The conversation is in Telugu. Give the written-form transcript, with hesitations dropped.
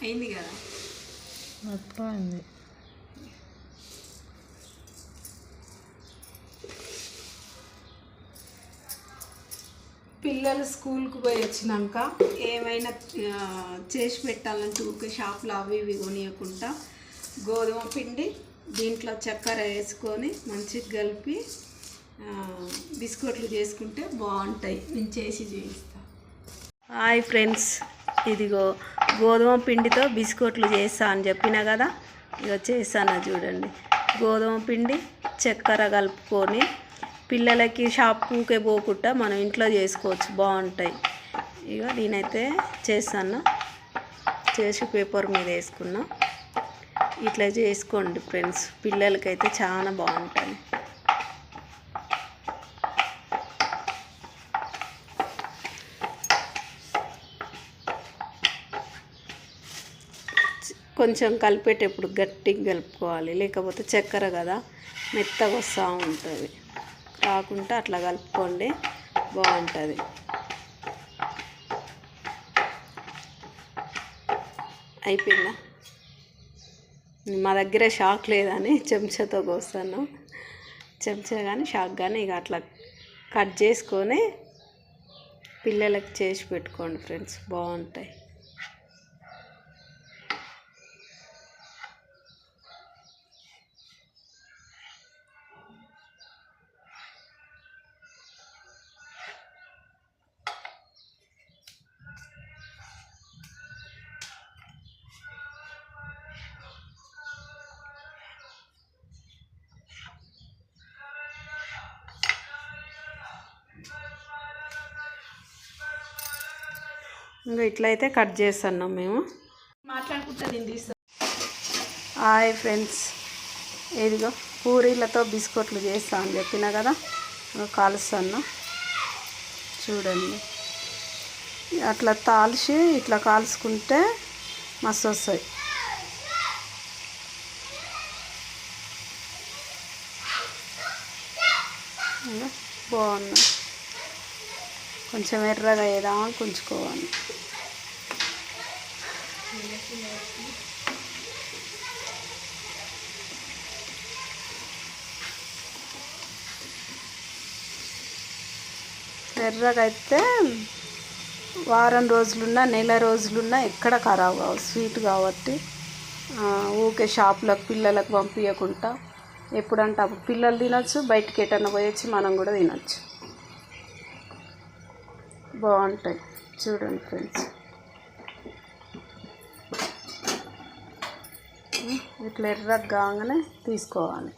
అయింది కదా మొత్తం. పిల్లలు స్కూల్కి పోయి వచ్చినాక ఏమైనా చేసి పెట్టాలంటే ఊరికే షాప్లో అవి ఇవి కొనియకుండా గోధుమ పిండి దీంట్లో చక్కెర వేసుకొని మంచిగా కలిపి బిస్కెట్లు చేసుకుంటే బాగుంటాయి. నేను చేసి చూపిస్తాను. హాయ్ ఫ్రెండ్స్, ఇదిగో గోధుమ పిండితో బిస్కెట్లు చేస్తా అని చెప్పినా కదా, ఇక చేస్తాను చూడండి. గోధుమ పిండి చక్కెర కలుపుకొని పిల్లలకి షాప్కే పోకుండా మనం ఇంట్లో చేసుకోవచ్చు, బాగుంటాయి. ఇక నేనైతే చేస్తాను, చేసి పేపర్ మీద వేసుకున్నా. ఇట్లా చేసుకోండి ఫ్రెండ్స్, పిల్లలకైతే చాలా బాగుంటుంది. కొంచెం కలిపేటప్పుడు గట్టిగా కలుపుకోవాలి, లేకపోతే చక్కెర కదా మెత్తగా వస్తూ ఉంటుంది. కాకుండా అట్లా కలుపుకోండి, బాగుంటుంది. అయిపోయిందా? మా దగ్గర షాక్ లేదని చెంచాతో కోస్తాను. చెంచా కానీ షాక్ కానీ ఇక అట్లా కట్ చేసుకొని పిల్లలకి చేసి పెట్టుకోండి ఫ్రెండ్స్, బాగుంటాయి. ఇంకా ఇట్లయితే కట్ చేస్తున్నాం మేము. మాట్లాడుకుంటా నేను తీస్తాను. హాయ్ ఫ్రెండ్స్, ఇదిగో పూరీలతో బిస్కెట్లు చేస్తా అని చెప్పినా కదా, కాలుస్తాను చూడండి. అట్లా తాల్చి ఇట్లా కాల్చుకుంటే మస్తు వస్తాయి. బాగున్నాయి. కొంచెం ఎర్రగా వేద్దామని కుంచుకోవాలి. ఎర్రగా అయితే వారం రోజులున్నా నెల రోజులున్నా ఎక్కడ ఖరాబ్ కావు, స్వీట్ కాబట్టి ఊకే షాపులకు పిల్లలకు పంపించకుండా ఎప్పుడంటే అప్పుడు పిల్లలు తినచ్చు, బయటికి ఎటన్నా పోయొచ్చి మనం కూడా తినచ్చు, బాగుంటాయి. చూడండి ఫ్రెండ్స్, ఇట్లా ఎర్రగా కాగానే తీసుకోవాలి.